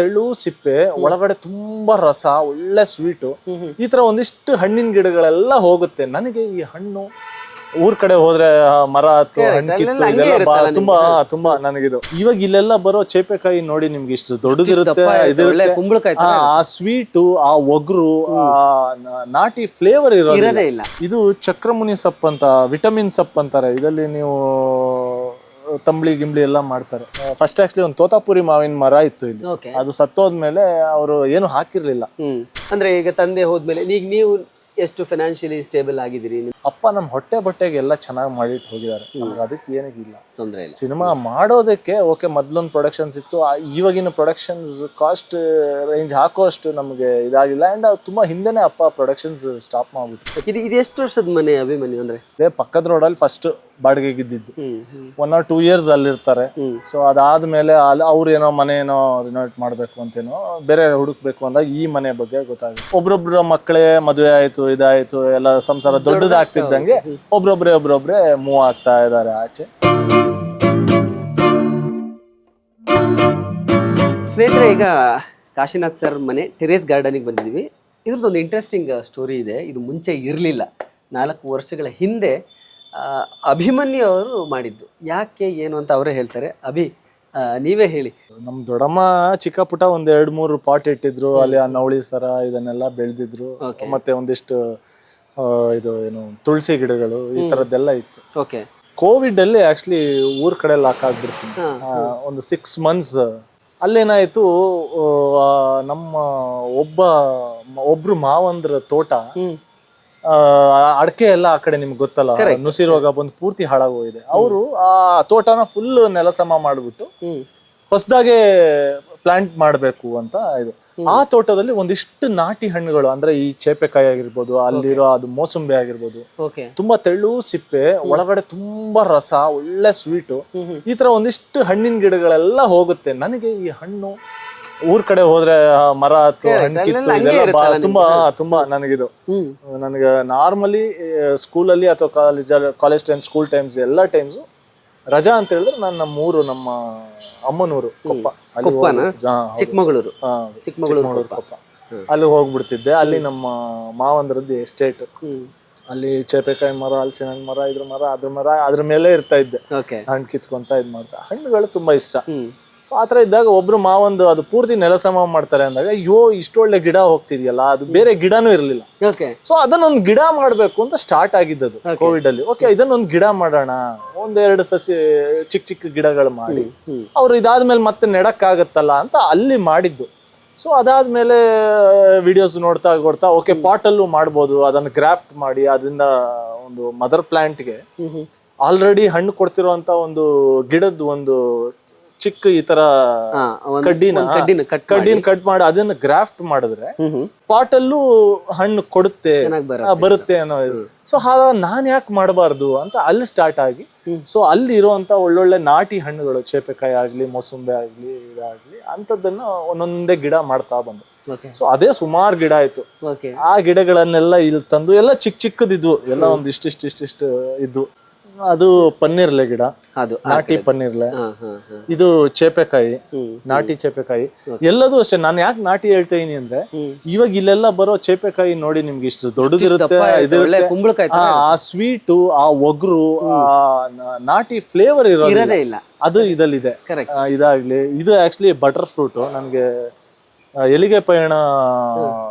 ತೆಳು ಸಿಪ್ಪೆ ಒಳಗಡೆ ತುಂಬಾ ರಸ, ಒಳ್ಳೆ ಸ್ವೀಟು. ಈ ತರ ಒಂದಿಷ್ಟು ಹಣ್ಣಿನ ಗಿಡಗಳೆಲ್ಲ ಹೋಗುತ್ತೆ. ನನಗೆ ಈ ಹಣ್ಣು ಊರ್ ಕಡೆ ಹೋದ್ರೆ ಮರ ಹತ್ತು ಹಣ್ಣು ಕಿತ್ತು ಇದೆಲ್ಲ ತುಂಬಾ ತುಂಬಾ ನನಗಿದು. ಇವಾಗ ಇಲ್ಲೆಲ್ಲ ಬರೋ ಚೇಪೆಕಾಯಿ ನೋಡಿ ನಿಮ್ಗೆ ಇಷ್ಟು ದೊಡ್ಡದಿರುತ್ತೆ, ಆ ಸ್ವೀಟು, ಆ ಒಗ್ರು, ಆ ನಾಟಿ ಫ್ಲೇವರ್ ಇರೋದೇ ಇಲ್ಲ. ಇದು ಚಕ್ರಮುನಿ ಸೊಪ್ಪು ಅಂತ, ವಿಟಮಿನ್ ಸೊಪ್ಪು ಅಂತಾರೆ. ಇದರಲ್ಲಿ ನೀವು ತಂಬಳಿ ಗಿಂಬಳಿ ಎಲ್ಲ ಮಾಡ್ತಾರೆ. ಫಸ್ಟ್ ಆಕ್ಚುಲಿ ಒಂದು ತೋತಾಪುರಿ ಮಾವಿನ ಮರ ಇತ್ತು ಇಲ್ಲಿ, ಅದು ಸತ್ತೋದ್ಮೇಲೆ ಅವರು ಏನು ಹಾಕಿರ್ಲಿಲ್ಲ. ಅಂದ್ರೆ ಈಗ ತಂದೆ ಹೋದ್ಮೇಲೆ ಈಗ ನೀವು ಎಷ್ಟು ಫೈನಾನ್ಷಿಯಲಿ ಸ್ಟೇಬಲ್ ಆಗಿದ್ದೀರಿ? ಅಪ್ಪ ನಮ್ಮ ಹೊಟ್ಟೆ ಬಟ್ಟೆಗೆ ಎಲ್ಲ ಚೆನ್ನಾಗಿ ಮಾಡಿಟ್ಟು ಹೋಗಿದ್ದಾರೆ. ನಮ್ಗೆ ಅದಕ್ಕೆ ಏನಿಲ್ಲ ತೊಂದರೆ ಇಲ್ಲ. ಸಿನಿಮಾ ಮಾಡೋದಕ್ಕೆ ಓಕೆ, ಮೊದ್ಲೊಂದು ಪ್ರೊಡಕ್ಷನ್ಸ್ ಇತ್ತು, ಇವಾಗಿನ ಪ್ರೊಡಕ್ಷನ್ಸ್ ಕಾಸ್ಟ್ ರೇಂಜ್ ಹಾಕೋಷ್ಟು ನಮಗೆ ಇದಾಗಿಲ್ಲ. ಅಂಡ್ ತುಂಬಾ ಹಿಂದೆನೆ ಅಪ್ಪ ಪ್ರೊಡಕ್ಷನ್ಸ್ ಸ್ಟಾಪ್ ಮಾಡ್ಬಿಟ್ಟು. ಇದು ಎಷ್ಟು ವರ್ಷದ ಮನೆ ಅಭಿಮನ್ಯು? ಅಂದ್ರೆ ಇದೇ ಪಕ್ಕದ ರೋಡಲ್ಲಿ ಫಸ್ಟ್ ಬಾಡಿಗೆಗಿದ್ದು 1 or 2 years ಅಲ್ಲಿರ್ತಾರೆ. ಸೊ ಅದಾದ್ಮೇಲೆ ಅವ್ರು ಏನೋ ಮನೆ ಏನೋ ರಿನೋವೇಟ್ ಮಾಡ್ಬೇಕು ಅಂತೇನೋ ಬೇರೆ ಹುಡುಕ್ಬೇಕು ಅಂದಾಗ ಈ ಮನೆ ಬಗ್ಗೆ ಗೊತ್ತಾಗುತ್ತೆ. ಒಬ್ರೊಬ್ರ ಮಕ್ಕಳೇ ಮದುವೆ ಆಯ್ತು, ಇದಾಯ್ತು, ಎಲ್ಲ ಸಂಸಾರ ದೊಡ್ಡದಾಗ್ತಿದ್ದಂಗೆ ಒಬ್ರೊಬ್ರೆ ಮೂವ್ ಆಗ್ತಾ ಇದಾರೆ ಆಚೆ. ಸ್ನೇಹಿತರೆ, ಈಗ ಕಾಶಿನಾಥ್ ಸರ್ ಮನೆ ಟೆರೇಸ್ ಗಾರ್ಡನಿಗೆ ಬಂದಿದ್ದೀವಿ. ಇದ್ರದ್ದೊಂದು ಇಂಟ್ರೆಸ್ಟಿಂಗ್ ಸ್ಟೋರಿ ಇದೆ. ಇದು ಮುಂಚೆ ಇರಲಿಲ್ಲ. 4 ವರ್ಷಗಳ ಹಿಂದೆ ಅಭಿಮನ್ಯು ಅವರು ಮಾಡಿದ್ದು. ಯಾಕೆ ಏನು ಅಂತ ಅವರೇ ಹೇಳ್ತಾರೆ. ನೀವೇ ಹೇಳಿ. ನಮ್ ದೊಡ್ಡಮ್ಮ ಚಿಕ್ಕ ಪುಟ 1-2-3 ಪಾಟ್ ಇಟ್ಟಿದ್ರು. ಅಲ್ಲಿ ಆ ನವಳಿ ಸರ ಇದನ್ನೆಲ್ಲ ಬೆಳೆದಿದ್ರು. ಮತ್ತೆ ಒಂದಿಷ್ಟು ಇದು ಏನು ತುಳಸಿ ಗಿಡಗಳು, ಈ ತರದ್ದೆಲ್ಲ ಇತ್ತು. ಕೋವಿಡ್ ಅಲ್ಲಿ ಆಕ್ಚುಲಿ ಊರ್ ಕಡೆ ಲಾಕ್ ಆಗ್ಬಿಡ್ತೀನಿ. ಒಂದು 6 months ಅಲ್ಲೇನಾಯ್ತು, ನಮ್ಮ ಒಬ್ರು ಮಾವಂದ್ರ ತೋಟ ಅಡಕೆ ಎಲ್ಲ ಆ ಕಡೆ ನಿಮ್ಗೆ ಗೊತ್ತಲ್ಲ, ನುಸಿ ರೋಗ ಬಂದು ಪೂರ್ತಿ ಹಾಳಾಗೋಗಿದೆ. ಅವರು ಆ ತೋಟನ ಫುಲ್ ನೆಲಸಮ ಮಾಡ್ಬಿಟ್ಟು ಹೊಸದಾಗೆ ಪ್ಲಾಂಟ್ ಮಾಡ್ಬೇಕು ಅಂತ ಇದು. ಆ ತೋಟದಲ್ಲಿ ಒಂದಿಷ್ಟು ನಾಟಿ ಹಣ್ಣುಗಳು, ಅಂದ್ರೆ ಈ ಚೇಪೆಕಾಯಿ ಆಗಿರ್ಬೋದು, ಅಲ್ಲಿರೋ ಅದು ಮೋಸಂಬಿ ಆಗಿರ್ಬೋದು, ತುಂಬಾ ತೆಳು ಸಿಪ್ಪೆ ಒಳಗಡೆ ತುಂಬಾ ರಸ, ಒಳ್ಳೆ ಸ್ವೀಟು, ಈ ತರ ಒಂದಿಷ್ಟು ಹಣ್ಣಿನ ಗಿಡಗಳೆಲ್ಲ ಹೋಗುತ್ತೆ. ನನಗೆ ಈ ಹಣ್ಣು ಊರ್ ಕಡೆ ಹೋದ್ರೆ ಮರ ಹತ್ತು ಹಣ್ಣು ಕಿತ್ತು ಇದೆಲ್ಲ ತುಂಬಾ ನನಗಿದು. ನನಗೆ ನಾರ್ಮಲಿ ಸ್ಕೂಲಲ್ಲಿ ಅಥವಾ ಕಾಲೇಜ್ ಟೈಮ್, ಸ್ಕೂಲ್ ಟೈಮ್ಸ್, ಎಲ್ಲ ಟೈಮ್ಸು ರಜಾ ಅಂತ ಹೇಳಿದ್ರೆ ನಾನು ನಮ್ಮ ಅಮ್ಮನೂರು ಕೊಪ್ಪ, ಚಿಕ್ಕಮಗಳೂರು ಕೊಪ್ಪ, ಅಲ್ಲಿ ಹೋಗ್ಬಿಡ್ತಿದ್ದೆ. ಅಲ್ಲಿ ನಮ್ಮ ಮಾವಂದ್ರದ್ದು ಎಸ್ಟೇಟ್, ಅಲ್ಲಿ ಚೇಪೆಕಾಯಿ ಮರ, ಹಲಸಿನ ಹಣ್ಣು ಮರ, ಅದ್ರ ಮೇಲೆ ಇರ್ತಾ ಇದ್ದೆ. ಹಣ್ಣು ಕಿತ್ಕೊಂತ ಇದ್ ಮಾಡ್ತಾ. ಹಣ್ಣುಗಳು ತುಂಬಾ ಇಷ್ಟ. ಸೊ ಆತರ ಇದ್ದಾಗ ಒಬ್ರು ಮಾವಂದು ಅದು ಪೂರ್ತಿ ನೆಲಸಮ ಮಾಡ್ತಾರೆ ಅಂದಾಗ, ಅಯ್ಯೋ ಇಷ್ಟೊಳ್ಳೆ ಗಿಡ ಹೋಗ್ತಿದ್ಯಲ್ಲ, ಅದು ಬೇರೆ ಗಿಡನೂ ಇರ್ಲಿಲ್ಲ. ಸೊ ಅದನ್ನೊಂದು ಗಿಡ ಮಾಡ್ಬೇಕು ಅಂತ ಸ್ಟಾರ್ಟ್ ಆಗಿದ್ದದು ಕೋವಿಡ್ ಅಲ್ಲಿ. ಓಕೆ, ಇದನ್ನೊಂದು ಗಿಡ ಮಾಡೋಣ, 1-2 ಸಸಿ ಚಿಕ್ಕ ಗಿಡಗಳು ಮಾಡಿ ಅವ್ರು ಇದಾದ್ಮೇಲೆ ಮತ್ತೆ ನೆಡಕ್ಕಾಗತ್ತಲ್ಲ ಅಂತ ಅಲ್ಲಿ ಮಾಡಿದ್ದು. ಸೊ ಅದಾದ್ಮೇಲೆ ವಿಡಿಯೋಸ್ ನೋಡ್ತಾ ಓಕೆ ಪಾಟಲ್ಲೂ ಮಾಡ್ಬೋದು, ಅದನ್ನ ಗ್ರಾಫ್ಟ್ ಮಾಡಿ ಅದರಿಂದ ಒಂದು ಮದರ್ ಪ್ಲಾಂಟ್ಗೆ ಆಲ್ರೆಡಿ ಹಣ್ಣು ಕೊಡ್ತಿರೋಂತ ಒಂದು ಗಿಡದ ಒಂದು ಚಿಕ್ಕ ಈ ತರ ಕಡ್ಡಿನ ಕಟ್ ಮಾಡಿ ಅದನ್ನ ಗ್ರಾಫ್ಟ್ ಮಾಡಿದ್ರೆ ಪಾಟಲ್ಲೂ ಹಣ್ಣು ಬರುತ್ತೆ ಅನ್ನೋ ಇದು. ಸೊ ನಾನ್ ಯಾಕೆ ಮಾಡಬಾರ್ದು ಅಂತ ಅಲ್ಲಿ ಸ್ಟಾರ್ಟ್ ಆಗಿ, ಸೊ ಅಲ್ಲಿ ಇರುವಂತ ಒಳ್ಳೊಳ್ಳೆ ನಾಟಿ ಹಣ್ಣುಗಳು, ಚೇಪೆಕಾಯಿ ಆಗ್ಲಿ, ಮೋಸಂಬಿ ಆಗ್ಲಿ, ಇದಾಗ್ಲಿ ಅಂತದನ್ನ ಒಂದೊಂದೇ ಗಿಡ ಮಾಡ್ತಾ ಬಂದು. ಸೊ ಅದೇ ಸುಮಾರು ಗಿಡ ಆಯ್ತು. ಆ ಗಿಡಗಳನ್ನೆಲ್ಲ ಇಲ್ಲಿ ತಂದು ಎಲ್ಲ ಚಿಕ್ಕದಿದ್ವು, ಎಲ್ಲ ಒಂದ್ ಇಷ್ಟಿಷ್ಟು ಇದ್ವು. ಅದು ಪನ್ನೀರ್ಲೆ ಗಿಡ, ನಾಟಿ ಪನ್ನೀರ್ಲೆ. ಇದು ಚೇಪೆಕಾಯಿ, ನಾಟಿ ಚೇಪೆಕಾಯಿ. ಎಲ್ಲದೂ ಅಷ್ಟೇ. ನಾನು ಯಾಕೆ ನಾಟಿ ಹೇಳ್ತಾ ಇದೀನಿ ಅಂದ್ರೆ, ಇವಾಗ ಇಲ್ಲೆಲ್ಲ ಬರೋ ಚೇಪೆಕಾಯಿ ನೋಡಿ ನಿಮ್ಗೆ ಇಷ್ಟು ದೊಡ್ಡದಿರುತ್ತೆ, ಆ ಸ್ವೀಟು, ಆ ಒಗ್ರು, ಆ ನಾಟಿ ಫ್ಲೇವರ್ ಇರೋದೇ ಇಲ್ಲ. ಅದು ಇದಲ್ಲಿದೆ. ಇದಾಗ್ಲಿ, ಇದು ಆಕ್ಚುಲಿ ಬಟರ್ ಫ್ರೂಟ್. ನನ್ಗೆ ಎಲಿಗೆ ಪಯಣ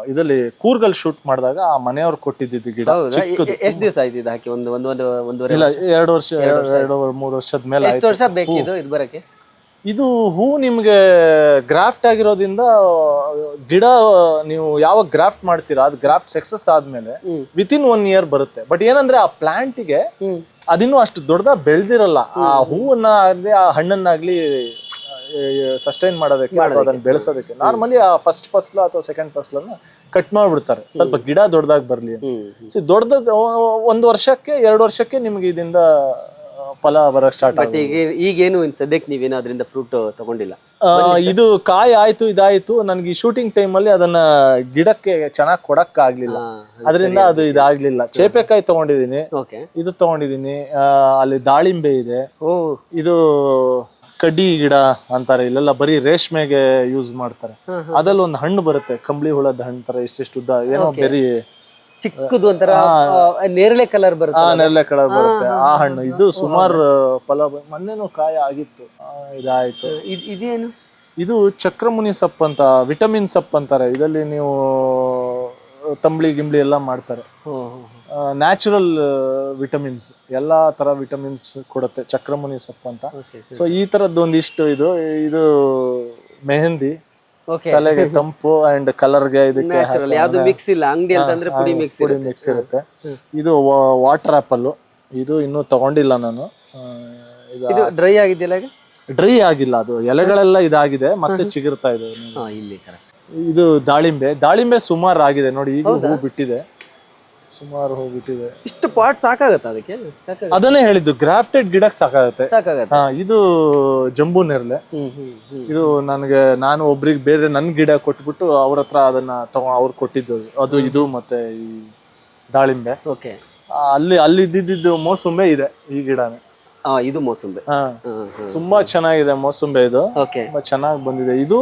ಇದರಲ್ಲಿ ಕೂರ್ಗಲ್ ಶೂಟ್ ಮಾಡಿದಾಗ ಆ ಮನೆಯವ್ರು ಕೊಟ್ಟಿದ್ದು ಗಿಡ. ಎಷ್ಟು ದಿವಸ ಆಯ್ತು ಇದು ಹಾಕಿ? ಒಂದೂವರೆ ಇಲ್ಲ, 2 ವರ್ಷ 2-3 ವರ್ಷದ ಮೇಲೆ ಆಯ್ತು. ಎಷ್ಟು ವರ್ಷ ಬೇಕಿದು ಇದು ಬರಕ್ಕೆ? ಇದು ಹೂ ನಿಮ್ಗೆ ಗ್ರಾಫ್ಟ್ ಆಗಿರೋದ್ರಿಂದ, ಗಿಡ ನೀವು ಯಾವಾಗ ಗ್ರಾಫ್ಟ್ ಮಾಡ್ತೀರಾ, ಅದು ಗ್ರಾಫ್ಟ್ ಸಕ್ಸಸ್ ಆದ್ಮೇಲೆ ವಿತಿನ್ 1 year ಬರುತ್ತೆ. ಬಟ್ ಏನಂದ್ರೆ ಆ ಪ್ಲಾಂಟ್ಗೆ ಅದಿನ್ನೂ ಅಷ್ಟು ದೊಡ್ಡದಾಗಿ ಬೆಳೆದಿರಲ್ಲ. ಆ ಹೂವನ್ನ ಆಗ್ಲಿ, ಆ ಹಣ್ಣನ್ನಾಗ್ಲಿ ಸಸ್ಟೈನ್ ಮಾಡೋದಕ್ಕೆ ಅಥವಾ ಅದನ್ನ ಬೆಳೆಸೋದಕ್ಕೆ ನಾರ್ಮಲಿ ಆ ಫಸ್ಟ್ ಫಸ್ಲು ಅಥವಾ ಸೆಕೆಂಡ್ ಫಸ್ಲನ್ನ ಕಟ್ ಮಾಡ್ಬಿಡ್ತಾರೆ, ಸ್ವಲ್ಪ ಗಿಡ ದೊಡ್ಡದಾಗಿ ಬರ್ಲಿ ಅಂತ. ಸೊ ದೊಡ್ಡದಾಗ 1 ವರ್ಷಕ್ಕೆ 2 ವರ್ಷಕ್ಕೆ ನಿಮ್ಗೆ ಇದರಿಂದ ಫಲ ಬರಕ್ ಸ್ಟಾರ್ಟ್ ಆಗುತ್ತೆ. ಈಗೇನು ಸದ್ಯಕ್ಕೆ ನೀವೇನು ಅದರಿಂದ ಫ್ರೂಟ್ ತಗೊಂಡಿಲ್ಲ? ಇದು ಕಾಯಿ ಆಯ್ತು, ಇದಾಯ್ತು. ನನ್ಗೆ ಈ ಶೂಟಿಂಗ್ ಟೈಮ್ ಅಲ್ಲಿ ಅದನ್ನ ಗಿಡಕ್ಕೆ ಚೆನ್ನಾಗಿ ಕೊಡಕ್ ಆಗ್ಲಿಲ್ಲ, ಅದರಿಂದ ಅದು ಇದಾಗ್ಲಿಲ್ಲ. ಚೇಪೆಕಾಯಿ ತಗೊಂಡಿದೀನಿ, ಇದು ತಗೊಂಡಿದೀನಿ, ಅಲ್ಲಿ ದಾಳಿಂಬೆ ಇದೆ, ಇದು ಕಡ್ಡಿ ಗಿಡ ಅಂತಾರೆ, ಇಲ್ಲೆಲ್ಲ ಬರೀ ರೇಷ್ಮೆಗೆ ಯೂಸ್ ಮಾಡ್ತಾರೆ. ಅದ್ರಲ್ಲಿ ಒಂದು ಹಣ್ಣು ಬರುತ್ತೆ, ಕಂಬಳಿ ಹುಳದ ಹಣ್ಣು ತರ ಇಷ್ಟಿಷ್ಟು ಉದ್ದ, ಏನೋ ಬೆರಿ ಚಿಕ್ಕದು ಒಂಥರ ನೇರಳೆ ಕಲರ್ ಬರುತ್ತೆ. ನೇರಳೆ ಕಲರ್ ಬರುತ್ತೆ ಆ ಹಣ್ಣು. ಇದು ಸುಮಾರು ಫಲ ಮೊನ್ನೆನೂ ಕಾಯಿ ಆಗಿತ್ತು, ಇದಾಯ್ತು. ಇದೇನು? ಇದು ಚಕ್ರಮುನಿ ಸೊಪ್ಪು ಅಂತ, ವಿಟಮಿನ್ ಸೊಪ್ಪು ಅಂತಾರೆ. ಇದರಲ್ಲಿ ನೀವು ತಂಬಳಿ ಗಿಂಬಳಿ ಎಲ್ಲ ಮಾಡ್ತಾರೆ. ನ್ಯಾಚುರಲ್ ವಿಟಮಿನ್ಸ್, ಎಲ್ಲಾ ತರ ವಿಟಮಿನ್ಸ್ ಕೊಡುತ್ತೆ ಚಕ್ರಮುನಿ ಸೊಪ್ಪು ಅಂತ. ಸೊ ಈ ತರದ್ದು ಒಂದಿಷ್ಟು ಇದು ಮೆಹಂದಿ, ತಲೆಗೆ ತಂಪು ಅಂಡ್ ಕಲರ್ಗೆ ಇದಕ್ಕೆ ಯಾವ್ದು ಮಿಕ್ಸ್ ಇಲ್ಲ, ಅಂಗಡಿ ಅಂತಂದ್ರೆ ಪುಡಿ ಮಿಕ್ಸ್ ಇರುತ್ತೆ. ಇದು ವಾಟರ್ ಆಪಲ್, ಇದು ಇನ್ನೂ ತಗೊಂಡಿಲ್ಲ ನಾನು. ಇದು ಡ್ರೈ ಆಗಿದೆಯಲ್ಲ? ಡ್ರೈ ಆಗಿಲ್ಲ, ಅದು ಎಲೆಗಳೆಲ್ಲ ಇದಾಗಿದೆ, ಮತ್ತೆ ಚಿಗುರ್ತಾ ಇದೆ. ಇದು ದಾಳಿಂಬೆ ಸುಮಾರು ಆಗಿದೆ ನೋಡಿ, ಈಗ ಹೂ ಬಿಟ್ಟಿದೆ, ಸುಮಾರು ಹೂ ಬಿಟ್ಟಿದೆ. ಇಷ್ಟು ಪಾಟ್ ಸಾಕಾಗತ್ತ ಅದಕ್ಕೆ? ಅದನ್ನೇ ಹೇಳಿದ್ದು, ಗ್ರಾಫ್ಟೆಡ್ ಗಿಡಕ್ಕೆ ಸಾಕಾಗತ್ತೆ. ಇದು ಜಂಬೂ ನೇರಳೆ. ಇದು ನಾನು ಒಬ್ರಿಗೆ ಬೇರೆ ನನ್ ಗಿಡ ಕೊಟ್ಬಿಟ್ಟು ಅವ್ರ ಹತ್ರ ಅದನ್ನ ಅವ್ರು ಕೊಟ್ಟಿದ್ದು ಅದು. ಇದು ಮತ್ತೆ ಈ ದಾಳಿಂಬೆ. ಅಲ್ಲಿ ಇದ್ದಿದ್ದು ಮೋಸಂಬೆ ಇದೆ, ಈ ಗಿಡನೇ. ಇದು ಮೋಸಂಬೆ. ತುಂಬಾ ಚೆನ್ನಾಗಿದೆ ಮೋಸಂಬೆ, ಇದು ತುಂಬಾ ಚೆನ್ನಾಗಿ ಬಂದಿದೆ. ಇದು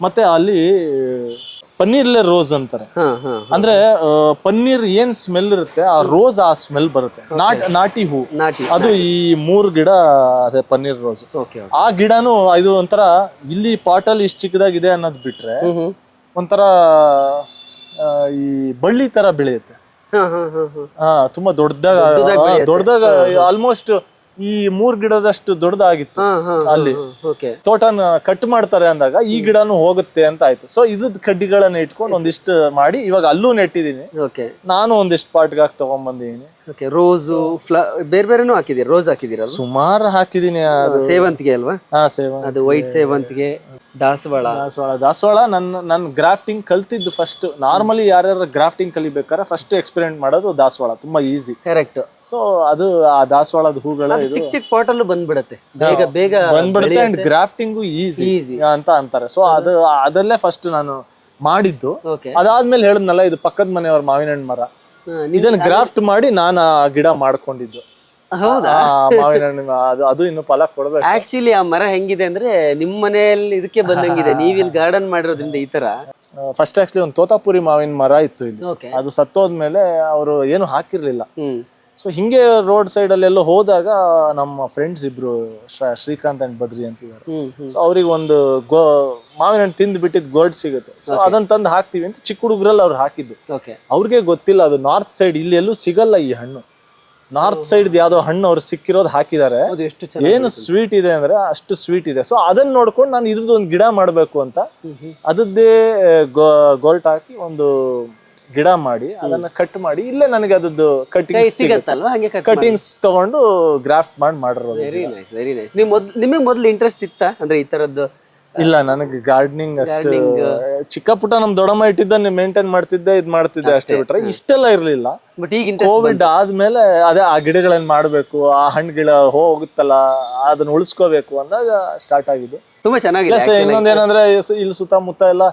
ಮತ್ತೆ ಅಲ್ಲಿ ಪನ್ನೀರ್ಲೆ ರೋಸ್ ಅಂತಾರೆ. ಅಂದ್ರೆ ಪನ್ನೀರ್ ಏನ್ ಸ್ಮೆಲ್ ಇರುತ್ತೆ, ಆ ರೋಸ್ ಆ ಸ್ಮೆಲ್ ಬರುತ್ತೆ. ನಾಟಿ ಹೂ ಅದು. ಈ 3 ಗಿಡ ಅದೇ ಪನ್ನೀರ್ ರೋಸ್. ಆ ಗಿಡನು ಇದು ಒಂಥರ ಇಲ್ಲಿ ಪಾಟಲ್ಲಿ ಇಷ್ಟು ಚಿಕ್ಕದಾಗಿದೆ ಅನ್ನೋದು ಬಿಟ್ರೆ ಒಂಥರ ಈ ಬಳ್ಳಿ ತರ ಬೆಳೆಯುತ್ತೆ. ತುಂಬಾ ದೊಡ್ಡದಾಗ ಆಲ್ಮೋಸ್ಟ್ ಈ 3 ಗಿಡದಷ್ಟು ದೊಡ್ಡದಾಗಿತ್ತು. ಅಲ್ಲಿ ತೋಟನ ಕಟ್ ಮಾಡ್ತಾರೆ ಅಂದಾಗ ಈ ಗಿಡನು ಹೋಗುತ್ತೆ ಅಂತ ಆಯ್ತು. ಸೊ ಇದ್ ಕಡ್ಡಿಗಳನ್ನ ಇಟ್ಕೊಂಡು ಒಂದಿಷ್ಟು ಮಾಡಿ ಇವಾಗ ಅಲ್ಲೂ ನೆಟ್ಟಿದೀನಿ. ನಾನು ಒಂದಿಷ್ಟು ಪಾಟ್ಗೆ ಹಾಕಿ ತಗೊಂಡ್ಬಂದಿದೀನಿ. ರೋಸು ಬೇರೆ ಬೇರೆನೂ ಹಾಕಿದೀರಿ? ರೋಸ್ ಹಾಕಿದೀರ? ಸುಮಾರು ಹಾಕಿದೀನಿ. ಸೇವಂತಿಗೆ ಅಲ್ವಾ? ಅದು ವೈಟ್ ಸೇವಂತಿಗೆ, ದಾಸವಾಳ ನನ್ ಗ್ರಾಫ್ಟಿಂಗ್ ಕಲ್ತಿದ್ದು ಫಸ್ಟ್. ನಾರ್ಮಲಿ ಯಾರ್ಯಾರ ಗ್ರಾಫ್ಟಿಂಗ್ ಕಲಿಬೇಕಾದ್ರೆ ಫಸ್ಟ್ ಎಕ್ಸ್ಪೆರಿಮೆಂಟ್ ಮಾಡೋದು ದಾಸವಾಳ, ತುಂಬಾ ಈಸಿ. ಕರೆಕ್ಟ್. ಸೊ ಅದು ಆ ದಾಸವಾಳದ ಹೂಗಳು ಚಿಕ್ಕ ಚಿಕ್ಕ ಪಾಟ್ ಅಲ್ಲೂ ಬಂದ್ಬಿಡುತ್ತೆ, ಬೇಗ ಬಂದ್ಬಿಡುತ್ತೆ. ಅಂಡ್ ಗ್ರಾಫ್ಟಿಂಗು ಈಸಿ ಅಂತ ಅಂತಾರೆ. ಸೊ ಅದಲ್ಲೇ ಫಸ್ಟ್ ನಾನು ಮಾಡಿದ್ದು. ಅದಾದ್ಮೇಲೆ ಹೇಳಿದ್ನಲ್ಲ, ಇದು ಪಕ್ಕದ ಮನೆಯವ್ರ ಮಾವಿನ ಹಣ್ಣು ಮರ, ಇದನ್ನ ಗ್ರಾಫ್ಟ್ ಮಾಡಿ ನಾನು ಆ ಗಿಡ ಮಾಡ್ಕೊಂಡಿದ್ದು. ಹೌದಾ? ಮಾವಿನ ಹಣ್ಣು ಅದು ಇನ್ನು ಫಲ ಕೊಡ್ಬೇಕು. ಆಕ್ಚುಲಿ ಆ ಮರ ಹೆಂಗಿದೆ ಅಂದ್ರೆ ನಿಮ್ ಮನೆಯಲ್ಲಿ ಇದಕ್ಕೆ ಬಂದಂಗಿದೆ, ನೀವಿಲ್ಲಿ ಗಾರ್ಡನ್ ಮಾಡಿರೋದ್ರಿಂದ ಈ ತರ. ಫಸ್ಟ್ ಆಕ್ಚುಲಿ ಒಂದು ತೋತಾಪುರಿ ಮಾವಿನ ಮರ ಇತ್ತು ಇಲ್ಲಿ, ಅದು ಸತ್ತೋದ್ಮೇಲೆ ಅವರು ಏನು ಹಾಕಿರ್ಲಿಲ್ಲ. ಸೊ ಹಿಂಗೆ ರೋಡ್ ಸೈಡ್ ಅಲ್ಲಿ ಎಲ್ಲ ಹೋದಾಗ ನಮ್ಮ ಫ್ರೆಂಡ್ಸ್ ಇಬ್ರು ಶ್ರೀಕಾಂತ್ ಅಂಡ್ ಬದ್ರಿ ಅಂತಿದ್ದಾರೆ. ಸೊ ಅವ್ರಿಗೆ ಒಂದು ಮಾವಿನ ಹಣ್ಣು ತಿಂದು ಬಿಟ್ಟಿದ್ ಗೋಲ್ಡ್ ಸಿಗುತ್ತೆ. ಸೊ ಅದನ್ನ ತಂದು ಹಾಕ್ತಿವಿ ಅಂತ ಚಿಕ್ಕ ಹುಡುಗರಲ್ಲಿ ಅವ್ರು ಹಾಕಿದ್ದು. ಅವ್ರಿಗೆ ಗೊತ್ತಿಲ್ಲ ಅದು ನಾರ್ತ್ ಸೈಡ್ ಇಲ್ಲಿ ಎಲ್ಲೂ ಸಿಗಲ್ಲ ಈ ಹಣ್ಣು. ನಾರ್ತ್ ಸೈಡ್ ಯಾವ್ದೋ ಹಣ್ಣು ಅವ್ರು ಸಿಕ್ಕಿರೋದು ಹಾಕಿದ್ದಾರೆ. ಏನು ಸ್ವೀಟ್ ಇದೆ ಅಂದ್ರೆ ಅಷ್ಟು ಸ್ವೀಟ್ ಇದೆ. ಸೊ ಅದನ್ನ ನೋಡ್ಕೊಂಡು ನಾನು ಇದ್ರದ್ದು ಒಂದು ಗಿಡ ಮಾಡ್ಬೇಕು ಅಂತ ಅದದ್ದೇ ಗೋಲ್ಟ್ ಹಾಕಿ ಒಂದು ಗಿಡ ಮಾಡಿ ಅದನ್ನ ಕಟ್ ಮಾಡಿ ಇಲ್ಲೇ ನನಗೆ ಅದದ್ದು ಕಟಿಂಗ್ಸ್ ತಗೊಂಡು ಗ್ರಾಫ್ಟ್ ಮಾಡಿರೋದು. ನಿಮಗೆ ಮೊದಲು ಇಂಟ್ರೆಸ್ಟ್ ಇತ್ತ ಅಂದ್ರೆ ಈ ತರದ್ದು? ಇಲ್ಲ, ನನಗೆ ಗಾರ್ಡನಿಂಗ್ ಅಷ್ಟು ಚಿಕ್ಕ ಪುಟ್ಟ ನಮ್ ದೊಡ್ಡಮ್ಮ ಇಟ್ಟಿದ್ದ ಮೇಂಟೈನ್ ಮಾಡ್ತಿದ್ದೆ, ಮಾಡ್ತಿದ್ದೆ ಅಷ್ಟೇ ಬಿಟ್ರೆ ಇಷ್ಟೆಲ್ಲ ಇರ್ಲಿಲ್ಲ. ಬಟ್ ಈಗ ಕೋವಿಡ್ ಆದ್ಮೇಲೆ ಅದೇ ಆ ಗಿಡಗಳನ್ನ ಮಾಡ್ಬೇಕು, ಆ ಹಣ್ಣು ಗಿಡ ಹೋಗುತ್ತಲ್ಲ ಅದನ್ನ ಉಳಿಸ್ಕೋಬೇಕು ಅಂದಾಗ ಸ್ಟಾರ್ಟ್ ಆಗಿದೆ. ತುಂಬಾ ಚೆನ್ನಾಗಿದೆ. ಇನ್ನೊಂದೇನಂದ್ರೆ ಇಲ್ಲಿ ಸುತ್ತಮುತ್ತ ಎಲ್ಲ